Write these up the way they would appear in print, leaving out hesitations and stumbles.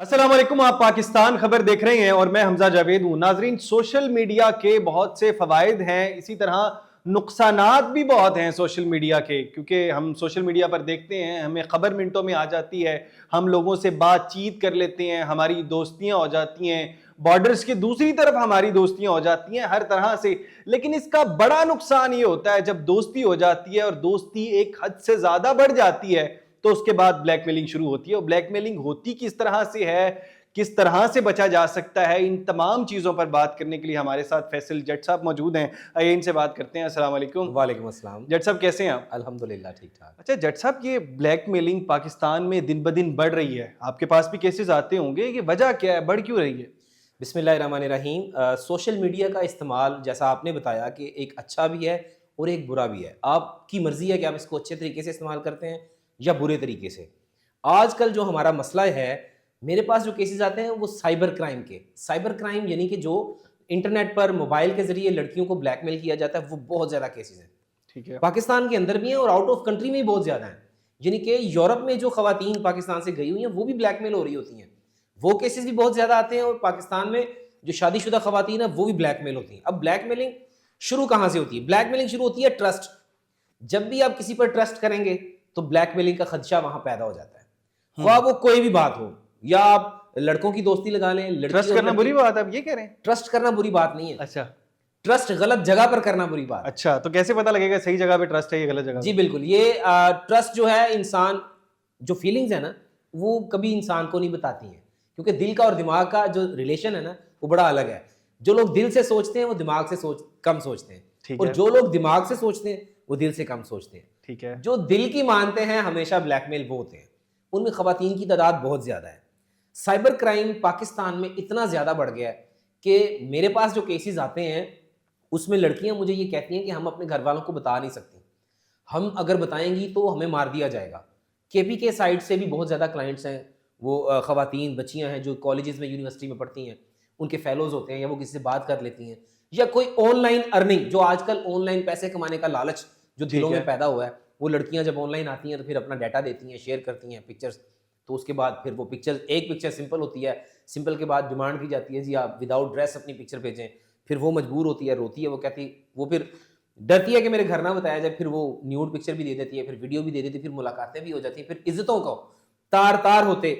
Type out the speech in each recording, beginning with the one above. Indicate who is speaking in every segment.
Speaker 1: अस्सलाम वालेकुम। आप पाकिस्तान खबर देख रहे हैं और मैं हमजा जावेद हूं। नाजरीन, सोशल मीडिया के बहुत से फवायद हैं, इसी तरह नुकसानात भी बहुत हैं सोशल मीडिया के, क्योंकि हम सोशल मीडिया पर देखते हैं, हमें खबर मिनटों में आ जाती है, हम लोगों से बातचीत कर लेते हैं, हमारी दोस्तियां हो जाती हैं, बॉर्डर्स के दूसरी तरफ हमारी दोस्तियां हो जाती हैं हर तरह से। लेकिन इसका बड़ा नुकसान ये होता है जब दोस्ती हो जाती है और दोस्ती एक हद से ज्यादा बढ़ जाती है तो उसके बाद ब्लैकमेलिंग शुरू होती है। और ब्लैकमेलिंग होती किस तरह से है, किस तरह से बचा जा सकता है, इन तमाम चीजों पर बात करने के लिए हमारे साथ फैसल जट साहब मौजूद हैं। आइए इनसे बात करते हैं। अस्सलाम वालेकुम।
Speaker 2: वालेकुम अस्सलाम।
Speaker 1: जट साहब कैसे हैं आप?
Speaker 2: अल्हम्दुलिल्लाह ठीक ठाक।
Speaker 1: अच्छा जट साहब, ये ब्लैकमेलिंग पाकिस्तान में दिन ब दिन बढ़ रही है, आपके पास भी केसेस आते होंगे, ये वजह क्या है, बढ़ क्यों रही है?
Speaker 2: बिस्मिल्लाहिर्रहमानिर्रहीम। सोशल मीडिया का इस्तेमाल जैसा आपने बताया कि एक अच्छा भी है और एक बुरा भी है। आपकी मर्ज़ी है कि आप इसको अच्छे तरीके से इस्तेमाल करते हैं या बुरे तरीके से। आजकल जो हमारा मसला है, मेरे पास जो केसेस आते हैं वो साइबर क्राइम के। साइबर क्राइम यानी कि जो इंटरनेट पर मोबाइल के ज़रिए लड़कियों को ब्लैकमेल किया जाता है, वो बहुत ज़्यादा केसेस हैं।
Speaker 1: ठीक है।
Speaker 2: पाकिस्तान के अंदर भी हैं और आउट ऑफ कंट्री में भी बहुत ज़्यादा हैं। यानी कि यूरोप में जो ख़वातीन पाकिस्तान से गई हुई हैं, वो भी ब्लैकमेल हो रही होती हैं। वो केसेस भी बहुत ज़्यादा आते हैं और पाकिस्तान में जो शादीशुदा ख़वातीन है, वो भी ब्लैकमेल होती हैं। अब ब्लैकमेलिंग शुरू कहाँ से होती है? ब्लैकमेलिंग शुरू होती है ट्रस्ट। जब भी आप किसी पर ट्रस्ट करेंगे, तो ब्लैकमेलिंग का खदशा वहाँ पैदा हो जाता है। ख्वाह वो कोई भी बात हो, या आप लड़कों की दोस्ती लगा लें, लड़की
Speaker 1: ट्रस्ट
Speaker 2: और
Speaker 1: करना
Speaker 2: लड़की।
Speaker 1: बुरी बात है, आप ये कह रहे हैं?
Speaker 2: ट्रस्ट करना बुरी बात नहीं है।
Speaker 1: अच्छा।
Speaker 2: ट्रस्ट गलत जगह पर करना बुरी बात है।
Speaker 1: अच्छा, तो कैसे पता लगेगा सही जगह पे ट्रस्ट है या गलत जगह
Speaker 2: जी
Speaker 1: पे?
Speaker 2: बिल्कुल, ये ट्रस्ट जो है, इंसान जो फीलिंग्स है ना, वो कभी इंसान को नहीं बताती हैं, क्योंकि दिल का और दिमाग का जो रिलेशन है ना, वो बड़ा अलग है। जो लोग दिल से सोचते हैं वो दिमाग से कम सोचते हैं,
Speaker 1: ठीक
Speaker 2: और
Speaker 1: है।
Speaker 2: जो लोग दिमाग से सोचते हैं वो दिल से कम सोचते हैं।
Speaker 1: ठीक है।
Speaker 2: जो दिल की मानते हैं हमेशा ब्लैकमेल वो होते हैं, उनमें खवातीन की तादाद बहुत ज़्यादा है। साइबर क्राइम पाकिस्तान में इतना ज़्यादा बढ़ गया है कि मेरे पास जो केसेस आते हैं, उसमें लड़कियां मुझे ये कहती हैं कि हम अपने घर वालों को बता नहीं सकती, हम अगर बताएंगी तो हमें मार दिया जाएगा। केपी के साइड से भी बहुत ज़्यादा क्लाइंट्स हैं, वो ख़वातीन बच्चियां हैं जो कॉलेजेस में, यूनिवर्सिटी में पढ़ती हैं, उनके फेलोज होते हैं, या वो किसी से बात कर लेती हैं, या कोई ऑनलाइन अर्निंग, जो आजकल ऑनलाइन पैसे कमाने का लालच जो दिलों में पैदा हुआ है, वो लड़कियां जब ऑनलाइन आती हैं तो फिर अपना डाटा देती हैं, शेयर करती हैं पिक्चर्स। तो उसके बाद फिर वो पिक्चर, एक पिक्चर सिंपल होती है, सिंपल के बाद डिमांड की जाती है जी आप विदाउट ड्रेस अपनी पिक्चर भेजें। फिर वो मजबूर होती है, रोती है, वो कहती, वो फिर डरती है कि मेरे घर ना बताया जाए, फिर वो न्यूड पिक्चर भी दे देती है, फिर वीडियो भी दे देती है, फिर मुलाकातें भी हो जाती हैं, फिर इज्जतों को तार तार होते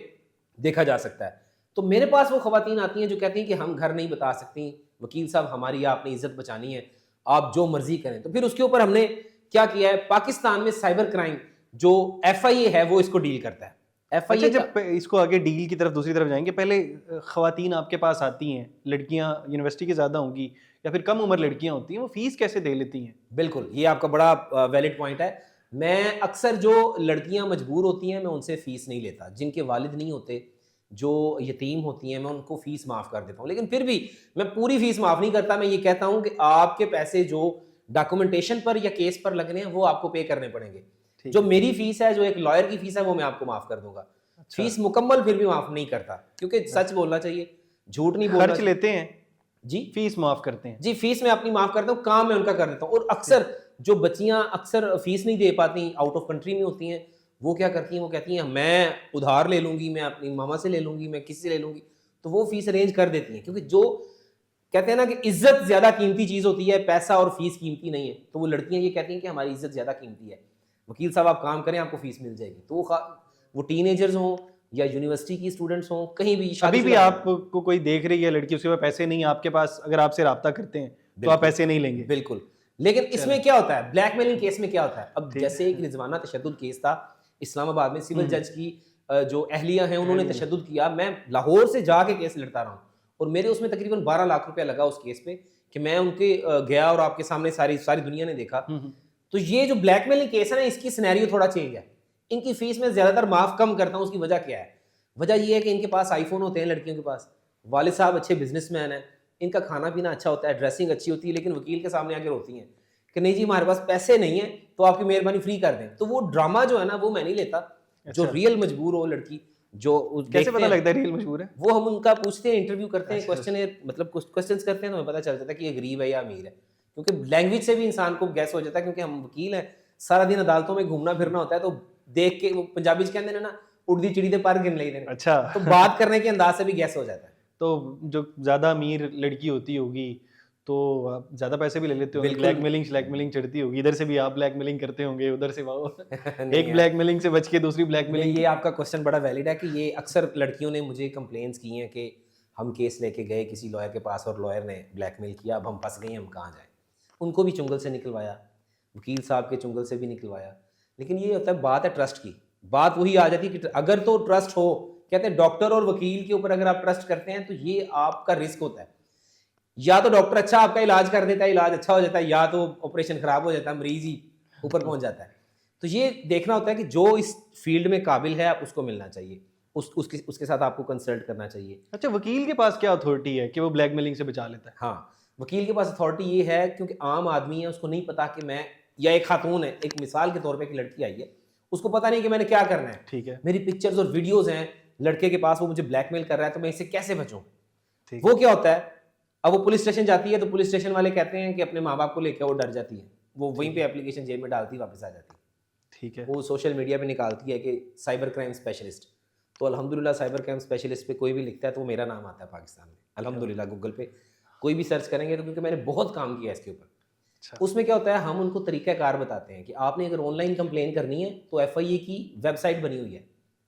Speaker 2: देखा जा सकता है। तो मेरे पास वो खवातीन आती हैं जो कहती हैं कि हम घर नहीं बता सकती, वकील साहब हमारी या अपनी इज्जत बचानी है, आप जो मर्जी करें। तो फिर उसके ऊपर हमने क्या किया है, पाकिस्तान में साइबर क्राइम जो FIA है वो इसको डील करता है।
Speaker 1: अच्छा,
Speaker 2: FIA
Speaker 1: जब इसको आगे डील की तरफ, दूसरी तरफ जाएंगे, पहले खवातीन आपके पास आती हैं, लड़कियां यूनिवर्सिटी की ज़्यादा होंगी या फिर कम उम्र लड़कियां होती हैं, वो फीस कैसे दे लेती हैं?
Speaker 2: बिल्कुल, ये आपका बड़ा वैलिड पॉइंट है। मैं अक्सर जो लड़कियां मजबूर होती हैं, मैं उनसे फ़ीस नहीं लेता। जिनके वालिद नहीं होते, जो यतीम होती हैं, मैं उनको फ़ीस माफ़ कर देता हूँ। लेकिन फिर भी मैं पूरी फ़ीस माफ़ नहीं करता। मैं ये कहता हूँ कि आपके पैसे जो डॉक्यूमेंटेशन पर या केस पर लगने हैं, वो आपको पे करने पड़ेंगे। जो मेरी फ़ीस है, जो एक लॉयर की फ़ीस है, वो मैं आपको माफ़ कर दूँगा।
Speaker 1: अच्छा।
Speaker 2: फ़ीस मुकम्मल फिर भी माफ़ नहीं करता, क्योंकि सच बोलना चाहिए, झूठ नहीं बोलना
Speaker 1: खर्च
Speaker 2: चाहिए।
Speaker 1: लेते हैं,
Speaker 2: जी।
Speaker 1: फीस माफ करते हैं।
Speaker 2: जी, फीस मैं अपनी माफ़ करता हूँ, काम मैं उनका कर देता हूँ। और अक्सर जो बच्चियाँ अक्सर फीस नहीं दे पाती, आउट ऑफ कंट्री में होती हैं, वो क्या करती हैं, वो कहती हैं मैं उधार ले लूँगी, मैं अपनी मामा से ले लूँगी, मैं किसी से ले लूँगी, तो वो फीस अरेंज कर देती हैं। क्योंकि जो कहते हैं ना कि इज़्ज़त ज़्यादा कीमती चीज़ होती है, पैसा और फीस कीमती नहीं है। तो वो लड़कियाँ ये कहती हैं कि हमारी इज़्ज़त ज़्यादा कीमती है, वकील साहब आप काम करें, आपको फीस मिल जाएगी। तो वो टीनेजर्स हों या यूनिवर्सिटी की स्टूडेंट्स हों, कहीं भी
Speaker 1: अभी भी
Speaker 2: शादीशुदा हों।
Speaker 1: आपको कोई देख रही है लड़की, उसके पास पैसे नहीं है, आपके पास अगर आपसे राब्ता करते हैं तो आप
Speaker 2: बिल्कुल,
Speaker 1: पैसे नहीं लेंगे?
Speaker 2: बिल्कुल। लेकिन इसमें
Speaker 1: चलें।
Speaker 2: क्या होता है, ब्लैकमेलिंग केस में क्या होता है, अब
Speaker 1: ठीक
Speaker 2: जैसे एक
Speaker 1: है।
Speaker 2: रिजवाना तशद्दुद केस था इस्लामाबाद में, सिविल
Speaker 1: हम्म।
Speaker 2: जज की जो अहलिया हैं उन्होंने
Speaker 1: अहलिया।
Speaker 2: तशद्दुद किया। मैं लाहौर से जाके केस लड़ता रहा हूँ, और मेरे उसमें तकरीबन 12 लाख रुपया लगा उस केस पे, कि मैं उनके गया और आपके सामने सारी सारी दुनिया ने देखा।
Speaker 1: हम्म।
Speaker 2: तो ये जो ब्लैकमेलिंग केस है ना, इसकी सिनेरियो थोड़ा चेंज है। इनकी फीस में ज़्यादातर माफ़ कम करता हूँ। उसकी वजह क्या है? वजह ये है कि इनके पास आईफोन होते हैं लड़कियों के पास, वालिद साहब अच्छे बिजनेसमैन हैं, इनका खाना पीना अच्छा होता है, ड्रेसिंग अच्छी होती है, लेकिन वकील के सामने आके रोती हैं कि नहीं जी हमारे पास पैसे नहीं है, तो आपकी मेहरबानी फ्री कर दें। तो वो ड्रामा जो है ना, वो मैं नहीं लेता। जो
Speaker 1: अच्छा।
Speaker 2: रियल मजबूर हो लड़की, जो
Speaker 1: कैसे
Speaker 2: देखते
Speaker 1: पता
Speaker 2: हैं,
Speaker 1: लगता है रियल मशहूर है?
Speaker 2: वो हम उनका पूछते हैं, इंटरव्यू करते हैं,
Speaker 1: अच्छा।
Speaker 2: क्वेश्चन मतलब कुछ क्वेश्चंस करते हैं, तो हमें पता चल जाता है कि ये गरीब है या अमीर है। क्योंकि लैंग्वेज से भी इंसान को गैस हो जाता है, क्योंकि हम वकील हैं, सारा दिन अदालतों में घूमना फिरना होता है, तो देख के वो पंजाबी कहते हैं ना, उड़दी चिड़ी दे पर गिन लेते हैं।
Speaker 1: अच्छा।
Speaker 2: तो बात करने के अंदाज से भी गैस हो जाता है।
Speaker 1: तो जो ज्यादा अमीर लड़की होती होगी तो आप ज्यादा पैसे भी ले लेते होंगे,
Speaker 2: बिल्कुल।
Speaker 1: ब्लैकमेलिंग चढ़ती होगी, इधर से भी आप ब्लैकमेलिंग करते होंगे, उधर से वो
Speaker 2: नहीं
Speaker 1: एक
Speaker 2: यार,
Speaker 1: ब्लैकमेलिंग से बच के दूसरी
Speaker 2: नहीं,
Speaker 1: ब्लैकमेलिंग।
Speaker 2: ये आपका क्वेश्चन बड़ा वैलिड है कि ये अक्सर लड़कियों ने मुझे कंप्लेंट्स की हैं कि हम केस लेके गए किसी लॉयर के पास और लॉयर ने ब्लैकमेल किया, अब हम फंस गए, हम कहाँ जाएं। उनको भी चुंगल से निकलवाया, वकील साहब के चुंगल से भी निकलवाया। लेकिन ये होता है, बात है ट्रस्ट की, बात वही आ जाती है कि अगर तो ट्रस्ट हो, कहते हैं डॉक्टर और वकील के ऊपर अगर आप ट्रस्ट करते हैं तो ये आपका रिस्क होता है। या तो डॉक्टर अच्छा आपका इलाज कर देता है, इलाज अच्छा हो जाता है, या तो ऑपरेशन खराब हो जाता है, मरीज ही ऊपर पहुंच जाता है। तो ये देखना होता है कि जो इस फील्ड में काबिल है आप उसको मिलना चाहिए, उसके साथ आपको कंसल्ट करना चाहिए।
Speaker 1: अच्छा, वकील के पास क्या अथॉरिटी है कि वो ब्लैकमेलिंग से बचा लेता है?
Speaker 2: हाँ, वकील के पास अथॉरिटी ये है क्योंकि आम आदमी है, उसको नहीं पता कि मैं, या एक खातून है, एक मिसाल के तौर पे एक लड़की आई है, उसको पता नहीं कि मैंने क्या करना है,
Speaker 1: ठीक है,
Speaker 2: मेरी पिक्चर्स और वीडियोस हैं लड़के के पास, वो मुझे ब्लैकमेल कर रहा है, तो मैं इससे कैसे बचूं।
Speaker 1: ठीक
Speaker 2: वो क्या होता है, अब वो पुलिस स्टेशन जाती है तो पुलिस स्टेशन वाले कहते हैं कि अपने माँ बाप को लेकर वो डर जाती है, वो वहीं पे एप्लीकेशन जेब में डालती वापस आ जाती है।
Speaker 1: ठीक है,
Speaker 2: वो सोशल मीडिया पे निकालती है कि साइबर क्राइम स्पेशलिस्ट, तो अल्हम्दुलिल्लाह साइबर क्राइम स्पेशलिस्ट पे कोई भी लिखता है तो वो मेरा नाम आता है पाकिस्तान में, अल्हम्दुलिल्लाह। गूगल पे कोई भी सर्च करेंगे तो, क्योंकि मैंने बहुत काम किया है इसके ऊपर।
Speaker 1: अच्छा,
Speaker 2: उसमें क्या होता है, हम उनको तरीक़ाकार बताते हैं कि आपने अगर ऑनलाइन कंप्लेन करनी है तो FIA की वेबसाइट बनी हुई है,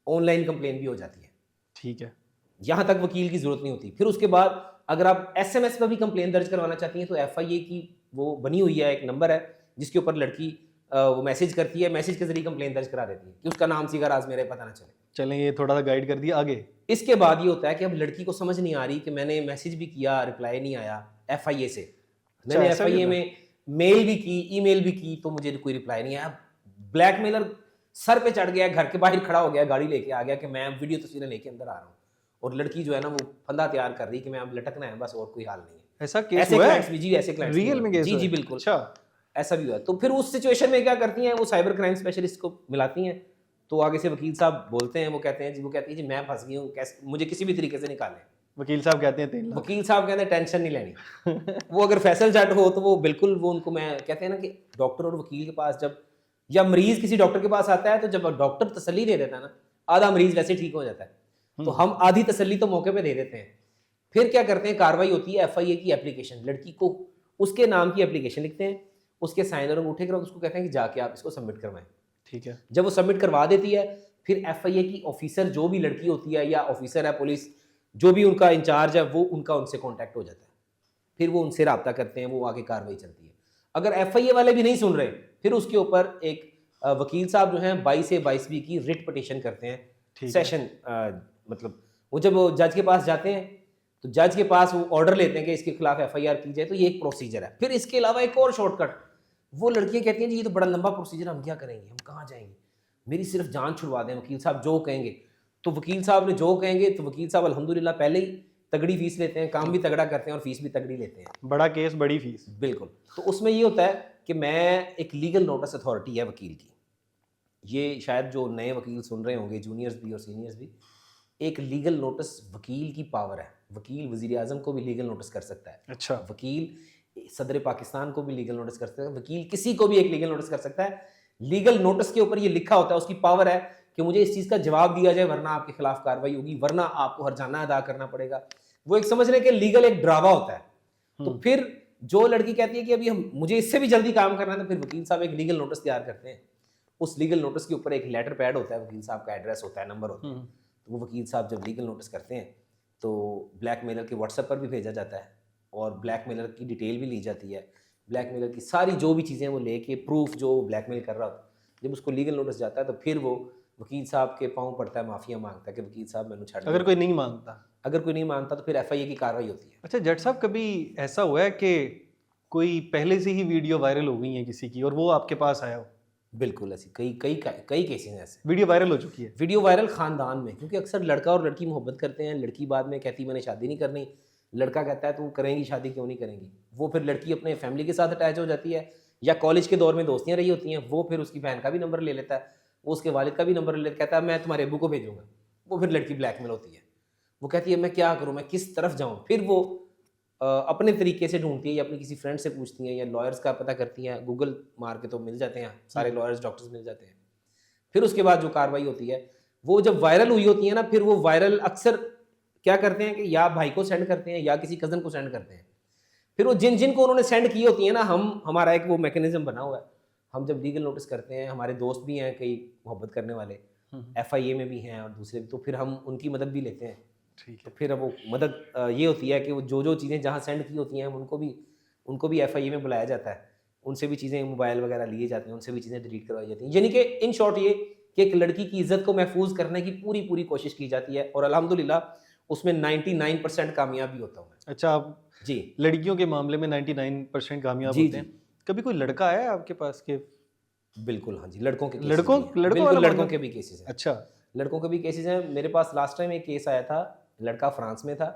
Speaker 2: ऑनलाइन कंप्लेन भी हो जाती है,
Speaker 1: ठीक है,
Speaker 2: यहाँ तक वकील की ज़रूरत नहीं होती। फिर उसके बाद अगर आप SMS पर भी कंप्लेन दर्ज करवाना चाहती हैं तो FIA की वो बनी हुई है, एक नंबर है जिसके ऊपर लड़की वो मैसेज करती है, मैसेज के जरिए कंप्लेन दर्ज करा देती है कि उसका नाम सीगा राज मेरे पता ना चले।
Speaker 1: चलें ये थोड़ा सा गाइड कर दिया, आगे?
Speaker 2: इसके बाद ये होता है कि अब लड़की को समझ नहीं आ रही कि मैंने मैसेज भी किया, रिप्लाई नहीं आया FIA से,
Speaker 1: अच्छा,
Speaker 2: मैंने
Speaker 1: ऐसा भी
Speaker 2: FIA
Speaker 1: होता है?
Speaker 2: में मेल भी की, ईमेल भी की, तो मुझे कोई रिप्लाई नहीं आया। ब्लैकमेलर सर पे चढ़ गया, घर के बाहर खड़ा हो गया, गाड़ी लेके आ गया कि मैं वीडियो तस्वीरें लेके अंदर आ रहा हूँ, और लड़की जो है ना वो फंदा तैयार कर रही कि मैं अब लटकना है बस, और कोई हाल नहीं है।
Speaker 1: ऐसा केस
Speaker 2: ऐसे
Speaker 1: हुआ है?
Speaker 2: क्लाइंट्स भी, जी ऐसे क्लाइंट्स
Speaker 1: रियल में केस
Speaker 2: जी
Speaker 1: हुआ
Speaker 2: जी
Speaker 1: है?
Speaker 2: बिल्कुल,
Speaker 1: अच्छा,
Speaker 2: ऐसा भी हुआ है। तो फिर उस सिचुएशन में क्या करती हैं, वो साइबर क्राइम स्पेशलिस्ट को मिलाती हैं, तो आगे से वकील साहब बोलते हैं, वो कहते हैं जी मैं फंस गई हूँ, कैसे मुझे किसी भी तरीके से निकालें।
Speaker 1: वकील साहब कहते हैं 3 लाख।
Speaker 2: वकील साहब कहते हैं टेंशन नहीं लेनी। वो अगर फैसल जट हो तो वो बिल्कुल, वो उनको, मैं कहते हैं ना कि डॉक्टर और वकील के पास जब, या मरीज किसी डॉक्टर के पास आता है तो जब डॉक्टर तसल्ली दे देता है ना, आधा मरीज वैसे ठीक हो जाता है, तो हम आधी तसल्ली तो मौके पे दे देते हैं। फिर क्या करते हैं, कार्रवाई होती है FIA की एप्लीकेशन, लड़की को उसके नाम की एप्लीकेशन लिखते हैं, उसके साइन और अंगूठे के बाद उसको कहते हैं कि जाके आप इसको सबमिट करवाएं।
Speaker 1: ठीक है,
Speaker 2: जब वो सबमिट करवा देती है, फिर FIA की ऑफिसर जो भी लड़की होती है, या ऑफिसर है पुलिस, जो भी उनका इंचार्ज है, वो उनका उनसे कांटेक्ट हो जाता है, फिर वो उनसे रब्ता करते हैं, वो आगे कार्रवाई चलती है। अगर FIA वाले भी नहीं सुन रहे, फिर उसके ऊपर एक वकील साहब जो हैं 22 से 22B की रिट पिटीशन करते हैं,
Speaker 1: ठीक है।
Speaker 2: सेशन, मतलब वो जब जज के पास जाते हैं तो जज के पास वो ऑर्डर लेते हैं कि इसके खिलाफ FIR की जाए, तो ये एक प्रोसीजर है। फिर इसके अलावा एक और शॉर्टकट, वो लड़कियां कहती हैं जी ये तो बड़ा लंबा प्रोसीजर, हम क्या करेंगे, हम कहाँ जाएंगे, मेरी सिर्फ जान छुड़वा दें, वकील साहब जो कहेंगे। तो वकील साहब ने जो कहेंगे, तो वकील साहब अल्हम्दुलिल्लाह पहले ही तगड़ी फीस लेते हैं, काम भी तगड़ा करते हैं और फीस भी तगड़ी लेते हैं।
Speaker 1: बड़ा केस बड़ी फीस।
Speaker 2: बिल्कुल। तो उसमें ये होता है कि मैं, एक लीगल नोटिस अथॉरिटी है वकील की, ये शायद जो नए वकील सुन रहे होंगे, जूनियर्स भी और सीनियर्स भी, एक लीगल नोटिस वकील की पावर है। वकील वज़ीर आज़म को भी लीगल नोटिस कर सकता है,
Speaker 1: अच्छा,
Speaker 2: वकील सदर पाकिस्तान को भी लीगल नोटिस कर सकता है, वकील किसी को भी एक लीगल नोटिस कर सकता है। लीगल नोटिस के ऊपर ये लिखा होता है, उसकी पावर है कि मुझे इस चीज़ का जवाब दिया जाए, वरना आपके खिलाफ कार्रवाई होगी, वरना आपको हर्जाना अदा करना पड़ेगा। वो एक समझ लें कि लीगल एक ड्रावा होता है। तो फिर जो लड़की कहती है कि अभी हम, मुझे इससे भी जल्दी काम करना है, तो फिर वकील साहब एक लीगल नोटिस तैयार करते हैं। उस लीगल नोटिस के ऊपर एक लेटर पैड होता है, वकील साहब का एड्रेस होता है, नंबर होता है। तो वो वकील साहब जब लीगल नोटिस करते हैं तो ब्लैकमेलर के व्हाट्सएप पर भी भेजा जाता है, और ब्लैकमेलर की डिटेल भी ली जाती है, ब्लैकमेलर की सारी जो भी चीज़ें वो लेके, प्रूफ जो ब्लैकमेल कर रहा होता है, जब उसको लीगल नोटिस जाता है तो फिर वो वकील साहब के पाँव पड़ता है, माफिया मांगता है कि वकील साहब मैंने छाड़,
Speaker 1: अगर कोई नहीं मांगता।
Speaker 2: अगर कोई नहीं मानता तो फिर FIA की कार्रवाई होती है।
Speaker 1: अच्छा जज साहब, कभी ऐसा हुआ है कि कोई पहले से ही वीडियो वायरल हो गई है किसी की और वो आपके पास आया हो?
Speaker 2: बिल्कुल, ऐसी कई कई कई केसेस हैं ऐसे।
Speaker 1: वीडियो वायरल हो चुकी है?
Speaker 2: वीडियो वायरल खानदान में, क्योंकि अक्सर लड़का और लड़की मोहब्बत करते हैं, लड़की बाद में कहती मैंने शादी नहीं करनी, लड़का कहता है तू करेंगी शादी, क्यों नहीं करेंगी। वो फिर लड़की अपने फैमिली के साथ अटैच हो जाती है, या कॉलेज के दौर में दोस्तियाँ रही होती हैं, वो फिर उसकी बहन का भी नंबर ले लेता है, वो उसके वालिद का भी नंबर ले लेता, कहता है मैं तुम्हारे अब्बू को भेजूंगा। वो फिर लड़की ब्लैकमेल होती है, वो कहती है मैं क्या करूँ, मैं किस तरफ जाऊँ। फिर वो अपने तरीके से ढूंढती है, या अपनी किसी फ्रेंड से पूछती हैं, या लॉयर्स का पता करती हैं, गूगल मार के तो मिल जाते हैं सारे लॉयर्स, डॉक्टर्स मिल जाते हैं। फिर उसके बाद जो कार्रवाई होती है वो जब वायरल हुई होती है ना, फिर वो वायरल अक्सर क्या करते हैं कि या भाई को सेंड करते हैं या किसी कज़न को सेंड करते हैं। फिर वो जिन जिन को उन्होंने सेंड की होती है ना, हमारा एक वो मैकेनिज्म बना हुआ है, हम जब लीगल नोटिस करते हैं, हमारे दोस्त भी हैं कई मोहब्बत करने वाले, FIA में भी हैं और दूसरे भी, तो फिर हम उनकी मदद भी लेते हैं।
Speaker 1: ठीक है।
Speaker 2: फिर अब वो मदद ये होती है कि वो जो चीज़ें जहाँ सेंड की होती हैं, उनको भी FIA में बुलाया जाता है, उनसे भी चीज़ें मोबाइल वगैरह लिए जाते हैं, उनसे भी चीज़ें डिलीट करवाई जाती हैं। यानी कि इन शॉर्ट ये कि एक लड़की की इज्जत को महफूज करने की पूरी कोशिश की जाती है और अल्हम्दुलिल्लाह उसमें 99% कामयाब भी होता हूँ मैं।
Speaker 1: अच्छा, आप
Speaker 2: जी
Speaker 1: लड़कियों के मामले में 99% कामयाब
Speaker 2: जी
Speaker 1: होते
Speaker 2: जी
Speaker 1: हैं। कभी कोई लड़का आया है आपके पास के
Speaker 2: बिल्कुल, हाँ जी, लड़कों के केसेस
Speaker 1: लड़कों
Speaker 2: भी हैं,
Speaker 1: लड़कों
Speaker 2: बिल्कुल
Speaker 1: वाला
Speaker 2: लड़कों
Speaker 1: मामला?
Speaker 2: के भी केसेस हैं।
Speaker 1: अच्छा।
Speaker 2: लड़कों के भी केसेस हैं। मेरे पास लास्ट टाइम एक केस आया था, लड़का फ्रांस में था,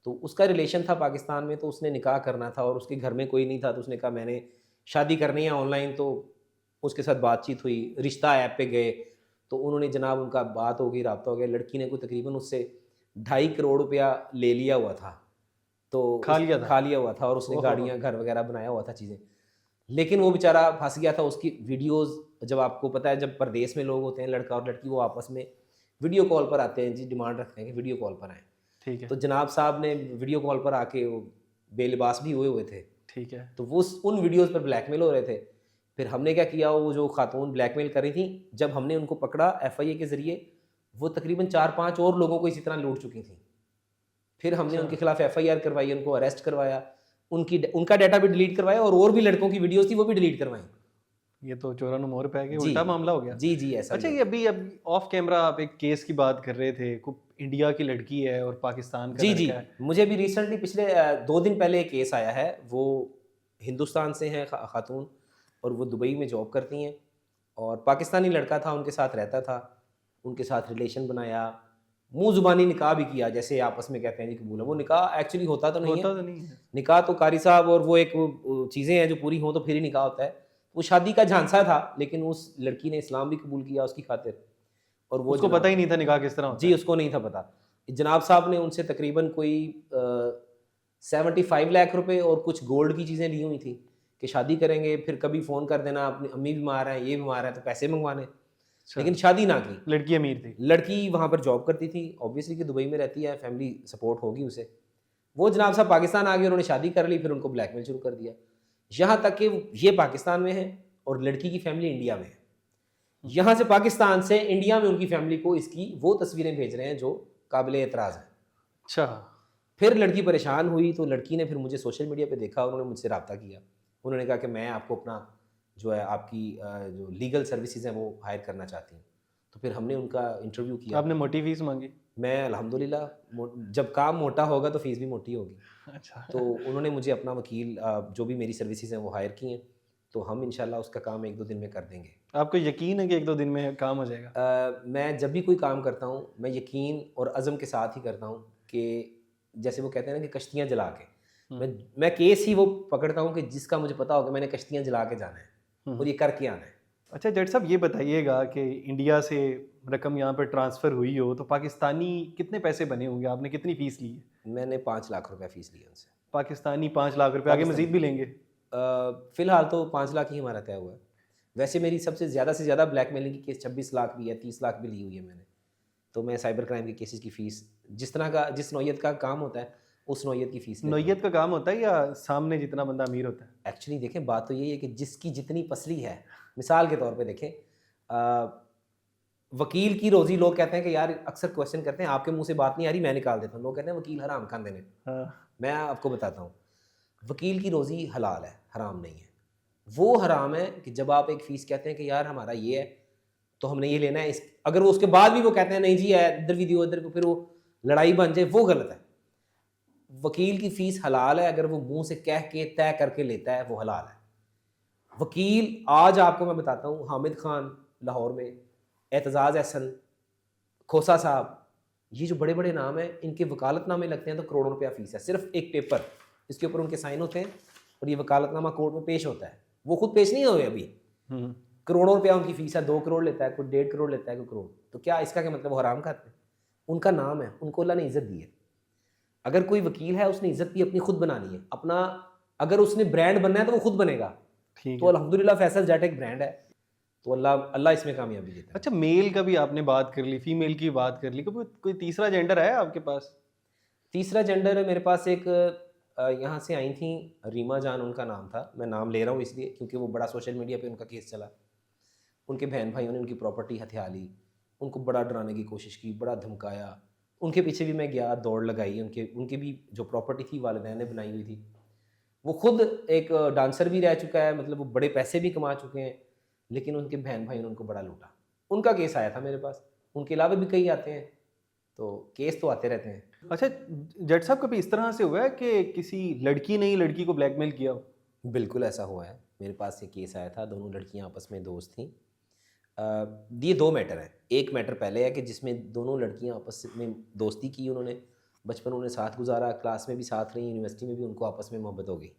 Speaker 2: तो उसका रिलेशन था पाकिस्तान में, तो उसने निकाह करना था और उसके घर में कोई नहीं था, तो उसने कहा मैंने शादी करनी है ऑनलाइन। तो उसके साथ बातचीत हुई, रिश्ता ऐप पे गए, तो उन्होंने जनाब उनका बात हो गई, राब्ता हो गया। लड़की ने कोई तकरीबन उससे 2.5 करोड़ रुपया ले लिया हुआ था, तो
Speaker 1: खा लिया था?
Speaker 2: खा लिया हुआ था और उसने
Speaker 1: ओहो!
Speaker 2: गाड़ियाँ घर वगैरह बनाया हुआ था चीज़ें। लेकिन वो बेचारा फंस गया था। उसकी वीडियोस, जब आपको पता है जब परदेश में लोग होते हैं लड़का और लड़की, वो आपस में वीडियो कॉल पर आते हैं जी, डिमांड रखते हैं कि वीडियो कॉल पर आएँ।
Speaker 1: ठीक है,
Speaker 2: तो जनाब साहब ने वीडियो कॉल पर आके वो बेलिबास भी हुए हुए थे,
Speaker 1: ठीक है।
Speaker 2: तो वो उन वीडियोस पर ब्लैकमेल हो रहे थे। फिर हमने क्या किया, वो जो खातून ब्लैकमेल कर रही थी, जब हमने उनको पकड़ा FIA के ज़रिए, वो तकरीबन 4-5 और लोगों को इसी तरह लूट चुकी थी। फिर हमने
Speaker 1: अच्छा।
Speaker 2: उनके खिलाफ FIR करवाई, उनको अरेस्ट करवाया, उनका डाटा भी डिलीट करवाया और भी लड़कों की वीडियोस थी वो भी डिलीट करवाई।
Speaker 1: ये तो चोरा नु मोहर पे गए,
Speaker 2: जी
Speaker 1: उल्टा मामला हो गया।
Speaker 2: जी ऐसा
Speaker 1: अच्छा,
Speaker 2: भी
Speaker 1: ये
Speaker 2: होता
Speaker 1: अभी ऑफ कैमरा आप एक केस की बात कर रहे थे, इंडिया की लड़की है और पाकिस्तान
Speaker 2: है।
Speaker 1: का
Speaker 2: जी
Speaker 1: लड़का है।
Speaker 2: मुझे भी रिसेंटली पिछले 2 दिन पहले एक केस आया है। वो हिंदुस्तान से हैं खातून और वो दुबई में जॉब करती हैं और पाकिस्तानी लड़का था, उनके साथ रहता था, उनके साथ रिलेशन बनाया, मुंह जुबानी निकाह भी किया, जैसे आपस में कहते हैं जी कबूल है। वो निकाह एक्चुअली होता तो नहीं है,
Speaker 1: होता तो नहीं है।
Speaker 2: निकाह तो कारी साहब और वो एक चीज़ें हैं जो पूरी हों तो फिर ही निकाह होता है। वो शादी का झांसा था, लेकिन उस लड़की ने इस्लाम भी कबूल किया उसकी खातिर। और वो
Speaker 1: उसको पता ही नहीं था निकाह किस तरह होता
Speaker 2: जी
Speaker 1: है।
Speaker 2: उसको नहीं था पता। जनाब साहब ने उनसे तकरीबन कोई 75 लाख रुपए और कुछ गोल्ड की चीज़ें ली हुई थी कि शादी करेंगे, फिर कभी फ़ोन कर देना, अपनी अम्मी बीमार है, ये बीमार है, तो पैसे मंगवाने।
Speaker 1: अच्छा,
Speaker 2: लेकिन शादी ना की।
Speaker 1: लड़की अमीर थी।
Speaker 2: लड़की वहाँ पर जॉब करती थी, ऑब्वियसली कि दुबई में रहती है, फैमिली सपोर्ट होगी उसे। वो जनाब साहब पाकिस्तान आ गए, उन्होंने शादी कर ली, फिर उनको ब्लैकमेल शुरू कर दिया। यहाँ तक कि ये पाकिस्तान में है और लड़की की फैमिली इंडिया में है। यहाँ से पाकिस्तान से इंडिया में उनकी फैमिली को इसकी वो तस्वीरें भेज रहे हैं जो काबिल एतराज़ है।
Speaker 1: अच्छा,
Speaker 2: फिर लड़की परेशान हुई, तो लड़की ने फिर मुझे सोशल मीडिया पे देखा, उन्होंने मुझसे रब्ता किया। उन्होंने कहा कि मैं आपको अपना जो है आपकी जो लीगल सर्विसेज हैं वो हायर करना चाहती हूँ। तो फिर हमने उनका इंटरव्यू किया।
Speaker 1: आपने मोटी फीस मांगी?
Speaker 2: मैं अल्हम्दुलिल्लाह जब काम मोटा होगा तो फीस भी मोटी होगी।
Speaker 1: अच्छा।
Speaker 2: तो उन्होंने मुझे अपना वकील जो भी मेरी सर्विसेज हैं वो हायर की हैं, तो हम इंशाल्लाह उसका काम 1-2 दिन में कर देंगे।
Speaker 1: आपको यकीन है कि 1-2 दिन में काम हो जाएगा?
Speaker 2: मैं जब भी कोई काम करता हूँ, मैं यकीन और अज़म के साथ ही करता हूँ कि जैसे वो कहते हैं ना कि कश्तियाँ जला के, मैं केस ही वो पकड़ता हूँ कि जिसका मुझे पता हो कि मैंने कश्तियाँ जला के जाना है और ये करके आना है।
Speaker 1: अच्छा जट साहब, ये बताइएगा कि इंडिया से रकम यहाँ पर ट्रांसफ़र हुई हो तो पाकिस्तानी कितने पैसे बने होंगे? आपने कितनी फ़ीस ली है?
Speaker 2: मैंने 5 लाख रुपए फ़ीस ली उनसे।
Speaker 1: पाकिस्तानी 5 लाख रुपए, आगे मज़ीद भी लेंगे?
Speaker 2: फ़िलहाल तो 5 लाख ही हमारा तय हुआ है। वैसे मेरी सबसे ज़्यादा से ज़्यादा ब्लैकमेलिंग की केस 26 लाख भी है, 30 लाख भी ली हुई है मैंने। तो मैं साइबर क्राइम के केसेस की फ़ीस जिस तरह का, जिस नौयत का काम होता है, उस नौयत की फ़ीस लेता हूँ।
Speaker 1: नौयत का काम होता है या सामने जितना बंदा अमीर होता है?
Speaker 2: एक्चुअली देखें, बात तो यही है कि जिसकी जितनी पसली है, मिसाल के तौर पे देखें, वकील की रोज़ी, लोग कहते हैं कि यार अक्सर क्वेश्चन करते हैं आपके मुंह से बात नहीं आ रही, मैं निकाल देता हूँ। लोग कहते हैं वकील हराम खाते हैं।
Speaker 1: हाँ।
Speaker 2: मैं आपको बताता हूँ, वकील की रोज़ी हलाल है, हराम नहीं है। वो हराम है कि जब आप एक फ़ीस कहते हैं कि यार हमारा ये है तो हमने ये लेना है, इस अगर वो उसके बाद भी वो कहते हैं नहीं जी है इधर भी दियो इधर को, फिर वो लड़ाई बन जाए, वो गलत है। वकील की फ़ीस हलाल है, अगर वो मुंह से कह के तय करके लेता है वो हलाल है। वकील आज आपको मैं बताता हूँ, हामिद खान लाहौर में, एतजाज़ एहसन, खोसा साहब, ये जो बड़े बड़े नाम हैं, इनके वकालतनामे लगते हैं तो करोड़ों रुपया फ़ीस है। सिर्फ एक पेपर, इसके ऊपर उनके साइन होते हैं और ये वकालतनामा कोर्ट में पेश होता है। वो खुद पेश नहीं हुए अभी, करोड़ों रुपया उनकी फ़ीस है। 2 करोड़ लेता है कोई, 1.5 करोड़ लेता है कोई करोड़। तो क्या इसका क्या मतलब वो हराम खाते हैं? उनका नाम है, उनको अल्लाह ने इज़्ज़त दी है। अगर कोई वकील है, उसने इज़्ज़त भी अपनी खुद बनानी है। अपना अगर उसने ब्रांड बनना है तो वो खुद बनेगा।
Speaker 1: ठीक
Speaker 2: तो
Speaker 1: है।
Speaker 2: अल्हम्दुलिल्लाह फैसल जट एक ब्रांड है। तो अल्लाह अल्लाह इसमें कामयाबी देता है।
Speaker 1: अच्छा, मेल का भी आपने बात कर ली, फीमेल की बात कर ली, कभी कोई तीसरा जेंडर है आपके पास?
Speaker 2: तीसरा जेंडर मेरे पास एक यहाँ से आई थी, रीमा जान उनका नाम था, मैं नाम ले रहा हूँ इसलिए क्योंकि वो बड़ा सोशल मीडिया पे उनका केस चला। उनके बहन भाइयों ने उनकी प्रॉपर्टी हथिया ली, उनको बड़ा डराने की कोशिश की, बड़ा धमकाया। उनके पीछे भी मैं गया, दौड़ लगाई, उनकी भी जो प्रॉपर्टी थी वालिदैन ने बनाई हुई थी। वो खुद एक डांसर भी रह चुका है, मतलब वो बड़े पैसे भी कमा चुके हैं, लेकिन उनके बहन भाइयों ने उनको बड़ा लूटा। उनका केस आया था मेरे पास, उनके अलावा भी कई आते हैं, तो केस तो आते रहते हैं।
Speaker 1: अच्छा, जज साहब कभी इस तरह से हुआ है कि किसी लड़की ने ही लड़की को ब्लैकमेल किया हो?
Speaker 2: बिल्कुल ऐसा हुआ है, मेरे पास ये केस आया था, दोनों लड़कियां आपस में दोस्त थीं। ये दो मैटर हैं। एक मैटर पहले है कि जिसमें दोनों लड़कियां आपस में दोस्ती की, उन्होंने बचपन उन्हें साथ गुजारा, क्लास में भी साथ रही, यूनिवर्सिटी में भी उनको आपस में मोहब्बत हो गई।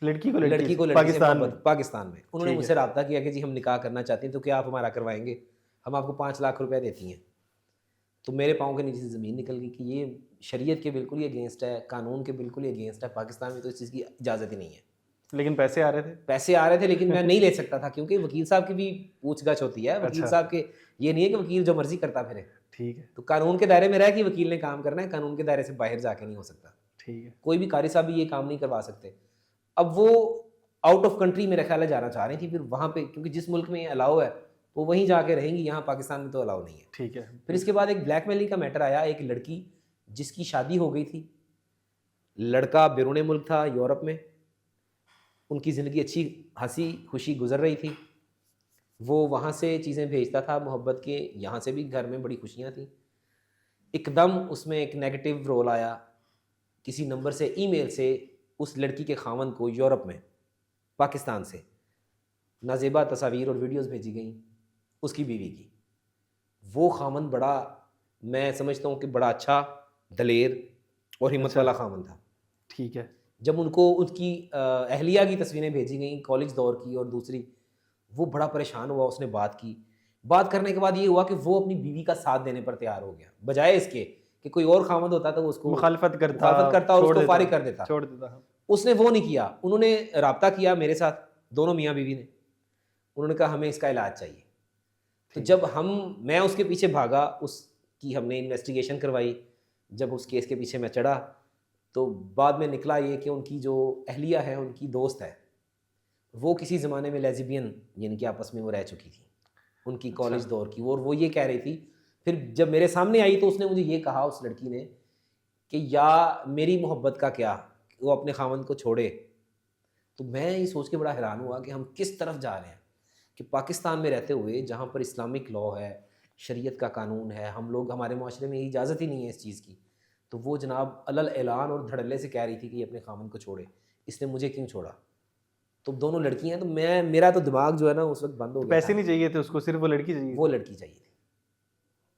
Speaker 1: लड़की को
Speaker 2: लड़की को लड़की से
Speaker 1: पाकिस्तान में?
Speaker 2: मोहब्बत पाकिस्तान में। उन्होंने
Speaker 1: ठीक
Speaker 2: मुझसे रब्ता किया कि जी हम निकाह करना चाहते हैं, तो क्या आप हमारा करवाएंगे, हम आपको 5 लाख रुपए देती हैं। तो मेरे पाँव के नीचे से ज़मीन निकल गई कि ये शरीयत के बिल्कुल ही अगेंस्ट है, कानून के बिल्कुल ही अगेंस्ट है, पाकिस्तान में तो इस चीज़ की इजाज़त ही नहीं है।
Speaker 1: लेकिन पैसे आ रहे थे?
Speaker 2: पैसे आ रहे थे लेकिन मैं नहीं ले सकता था, क्योंकि वकील साहब की भी पूछगछ होती है। वकील
Speaker 1: अच्छा।
Speaker 2: साहब के ये नहीं है कि वकील जो मर्जी करता फिरे,
Speaker 1: ठीक है,
Speaker 2: तो कानून के दायरे में रह के वकील ने काम करना है, कानून के दायरे से बाहर जाके नहीं हो सकता।
Speaker 1: ठीक है।
Speaker 2: कोई भी कारी साहब भी ये काम नहीं करवा सकते। अब वो आउट ऑफ कंट्री मेरा ख्याल है जाना चाह रही थी, फिर वहाँ पे क्योंकि जिस मुल्क में ये अलाउ है वो वहीं जाके रहेंगी, यहाँ पाकिस्तान में तो अलाउ नहीं है।
Speaker 1: ठीक है।
Speaker 2: फिर इसके बाद एक ब्लैकमेलिंग का मैटर आया। एक लड़की जिसकी शादी हो गई थी, लड़का बैरून मुल्क था, यूरोप में, उनकी ज़िंदगी अच्छी हंसी खुशी गुजर रही थी, वो वहाँ से चीज़ें भेजता था मोहब्बत के, यहाँ से भी घर में बड़ी खुशियाँ थी। एकदम उसमें एक नेगेटिव रोल आया, किसी नंबर से ईमेल से उस लड़की के खावंद को यूरोप में पाकिस्तान से नाजेबा तस्वीर और वीडियोस भेजी गई उसकी बीवी की। वो खावंद बड़ा, मैं समझता हूँ कि बड़ा अच्छा, दलेर और हिम्मत
Speaker 1: अच्छा।
Speaker 2: वाला खावंद था।
Speaker 1: ठीक है।
Speaker 2: जब उनको उसकी अहलिया की तस्वीरें भेजी गई कॉलेज दौर की और दूसरी, वो बड़ा परेशान हुआ, उसने बात की। बात करने के बाद ये हुआ कि वो अपनी बीवी का साथ देने पर तैयार हो गया, बजाय इसके कि कोई और खामद होता तो उसको
Speaker 1: मुखालफत करता
Speaker 2: और उसको फारिग कर देता।
Speaker 1: छोड़ देता।
Speaker 2: उसने वो नहीं किया, उन्होंने रब्ता किया मेरे साथ, दोनों मियाँ बीवी ने। उन्होंने कहा हमें इसका इलाज चाहिए। तो जब मैं उसके पीछे भागा, उसकी हमने इन्वेस्टिगेशन करवाई, जब उस केस के पीछे मैं चढ़ा तो बाद में निकला ये कि उनकी जो अहलिया है, उनकी दोस्त है, वो किसी ज़माने में लेज़िबियन यानी कि आपस में वो रह चुकी थी, उनकी कॉलेज दौर की। और वो ये कह रही थी, फिर जब मेरे सामने आई तो उसने मुझे ये कहा, उस लड़की ने, कि या मेरी मोहब्बत का क्या, वो अपने खामन को छोड़े। तो मैं ये सोच के बड़ा हैरान हुआ कि हम किस तरफ जा रहे हैं, कि पाकिस्तान में रहते हुए जहाँ पर इस्लामिक लॉ है, शरीयत का कानून है, हम लोग, हमारे माशरे में इजाज़त ही नहीं है इस चीज़ की, तो वो जनाब अलल ऐलान और धड़ल्ले से कह रही थी कि ये अपने खामन को छोड़े, इसने मुझे क्यों छोड़ा। तो दोनों लड़कियां, तो मेरा तो दिमाग जो है ना उस वक्त बंद हो गया।
Speaker 1: पैसे नहीं चाहिए थे उसको, सिर्फ वो लड़की चाहिए?
Speaker 2: वो लड़की चाहिए थी,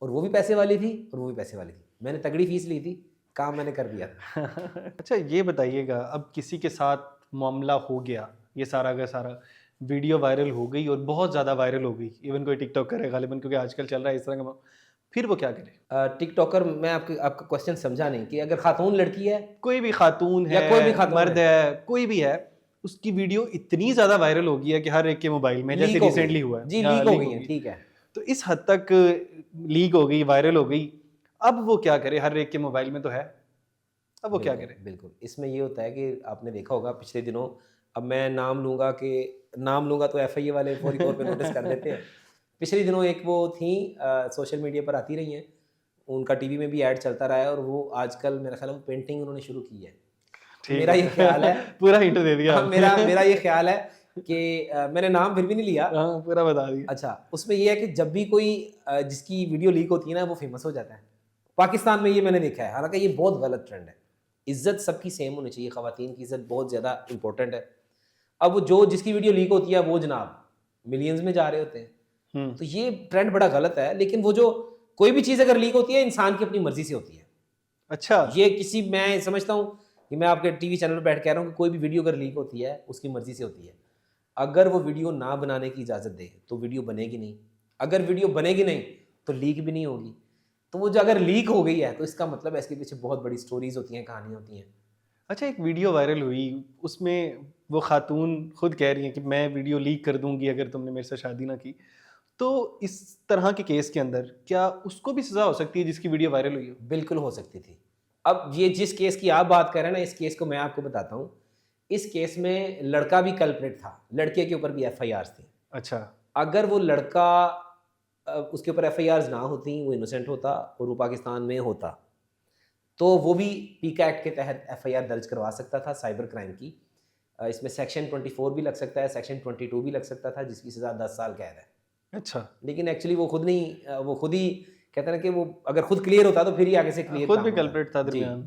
Speaker 2: और वो भी पैसे वाली थी और वो भी पैसे वाली थी। मैंने तगड़ी फीस ली थी, काम मैंने कर दिया था।
Speaker 1: अच्छा, ये बताइएगा, अब किसी के साथ मामला हो गया, ये सारा का सारा वीडियो वायरल हो गई और बहुत ज़्यादा वायरल हो गई, इवन कोई टिकटॉक करे गालिबन, क्योंकि आजकल चल रहा है इस तरह का, फिर वो क्या करे?
Speaker 2: टिकटॉकर, मैं आपका क्वेश्चन समझा नहीं, कि अगर खातून लड़की है,
Speaker 1: कोई भी खातून है
Speaker 2: या कोई भी खातून
Speaker 1: मर्द है, कोई भी है, उसकी वीडियो इतनी ज़्यादा वायरल हो गई है कि हर एक के मोबाइल में, जैसे रिसेंटली हुआ है
Speaker 2: जी, लीक हो गई है, ठीक है,
Speaker 1: तो इस हद तक लीक हो गई, वायरल हो गई, अब वो क्या करे? हर एक के मोबाइल में तो है, अब वो क्या करे?
Speaker 2: बिल्कुल। इसमें ये होता है कि आपने देखा होगा पिछले दिनों, अब मैं नाम लूंगा तो एफआईए वाले फौरी तौर पे नोटिस कर देते हैं। पिछले दिनों एक वो थी, सोशल मीडिया पर आती रही हैं, उनका टीवी में भी ऐड चलता रहा है, और वो आजकल मेरा ख्याल है पेंटिंग उन्होंने शुरू की है। मेरा ये ख्याल है
Speaker 1: पूरा हिंट दे दिया।
Speaker 2: मेरा ये ख्याल है कि मैंने नाम फिर भी नहीं लिया,
Speaker 1: पूरा बता दिया।
Speaker 2: अच्छा, उसमें ये है कि जब भी कोई जिसकी वीडियो लीक होती है ना, वो फेमस हो जाता है। पाकिस्तान में ये मैंने देखा है, हालांकि ये बहुत गलत ट्रेंड है। इज्जत सबकी सेम होनी चाहिए, ख़वातीन की इज्जत बहुत ज़्यादा इंपॉर्टेंट है। अब वो जिसकी वीडियो लीक होती है वो जनाब मिलियंस में जा रहे होते हैं, तो ये ट्रेंड बड़ा गलत है। लेकिन वो जो कोई भी चीज़ अगर लीक होती है, इंसान की अपनी मर्जी से होती है।
Speaker 1: अच्छा,
Speaker 2: ये मैं समझता हूँ कि मैं आपके टीवी चैनल पर बैठ कह रहा हूँ कि कोई भी वीडियो अगर लीक होती है, उसकी मर्जी से होती है। अगर वो वीडियो ना बनाने की इजाज़त दे तो वीडियो बनेगी नहीं, अगर वीडियो बनेगी नहीं तो लीक भी नहीं होगी। तो वो जो अगर लीक हो गई है तो इसका मतलब है इसके पीछे बहुत बड़ी स्टोरीज होती हैं, कहानियाँ होती हैं।
Speaker 1: अच्छा, एक वीडियो वायरल हुई, उसमें वो खातून खुद कह रही हैं कि मैं वीडियो लीक कर दूंगी अगर तुमने मेरे से शादी ना की। तो इस तरह के केस के अंदर क्या उसको भी सजा हो सकती है जिसकी वीडियो वायरल हुई हो?
Speaker 2: बिल्कुल हो सकती थी। अब ये जिस केस की आप बात कर रहे हैं ना, इस केस को मैं आपको बताता हूँ। इस केस में लड़का भी कल्प्रिट था, लड़के के ऊपर भी एफआईआर्स थी।
Speaker 1: अच्छा।
Speaker 2: अगर वो लड़का उसके ऊपर एफआईआर्स ना होती, वो इनोसेंट होता और वो पाकिस्तान में होता, तो वो भी पीका एक्ट के तहत एफआईआर दर्ज करवा सकता था साइबर क्राइम की। इसमें सेक्शन 24 भी लग सकता है, सेक्शन 22 भी लग सकता था, जिसकी सज़ा 10 साल कैद है।
Speaker 1: अच्छा,
Speaker 2: लेकिन एक्चुअली वो खुद नहीं, वो खुद ही कहते हैं ना कि वो अगर खुद क्लियर होता तो फिर ही आगे से क्लियर
Speaker 1: खुद
Speaker 2: काम
Speaker 1: भी
Speaker 2: होता।
Speaker 1: कल्प्रिट था
Speaker 2: जी,
Speaker 1: दरमियान।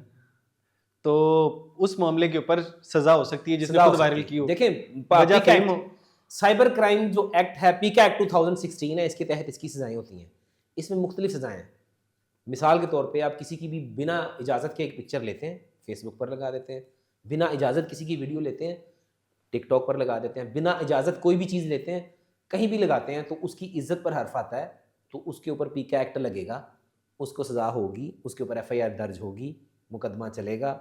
Speaker 1: तो उस मामले के ऊपर सजा हो सकती है जिसने
Speaker 2: सजा हो
Speaker 1: खुद
Speaker 2: सकती
Speaker 1: वायरल
Speaker 2: है।
Speaker 1: की हो।
Speaker 2: देखें,
Speaker 1: वजह
Speaker 2: पीका
Speaker 1: फेम
Speaker 2: एक्ट,
Speaker 1: हो।
Speaker 2: साइबर क्राइम जो एक्ट है, पीका एक्ट 2016 है, इसके तहत इसकी सजाएं होती हैं। इसमें मुख्तलिफ सजाएं हैं। मिसाल के तौर पे आप किसी की भी बिना इजाज़त के एक पिक्चर लेते हैं, फेसबुक पर लगा देते हैं। बिना इजाज़त किसी की वीडियो लेते हैं, टिकटॉक पर लगा देते हैं। बिना इजाज़त कोई भी चीज़ लेते हैं, कहीं भी लगाते हैं, तो उसकी इज्जत पर हर्फ आता है, तो उसके ऊपर पीका एक्ट लगेगा, उसको सज़ा होगी, उसके ऊपर एफआईआर दर्ज होगी, मुकदमा चलेगा,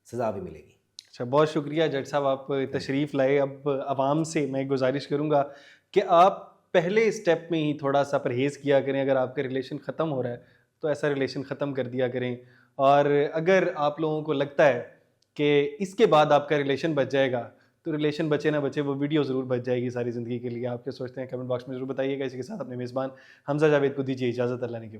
Speaker 2: सज़ा भी मिलेगी।
Speaker 1: अच्छा, बहुत शुक्रिया जज साहब, आप तशरीफ़ लाए। अब आवाम से मैं गुजारिश करूँगा कि आप पहले स्टेप में ही थोड़ा सा परहेज़ किया करें। अगर आपका रिलेशन ख़त्म हो रहा है तो ऐसा रिलेशन ख़त्म कर दिया करें, और अगर आप लोगों को लगता है कि इसके बाद आपका रिलेशन बच जाएगा, तो रिलेशन बचे ना बचे, वो वीडियो ज़रूर बच जाएगी सारी ज़िंदगी के लिए। आप क्या सोचते हैं कमेंट बॉक्स में ज़रूर बताइएगा। इसी के साथ अपने मेज़बान हमज़ा जावेद को दीजिए इजाज़त। अल्लाह ने के बाद।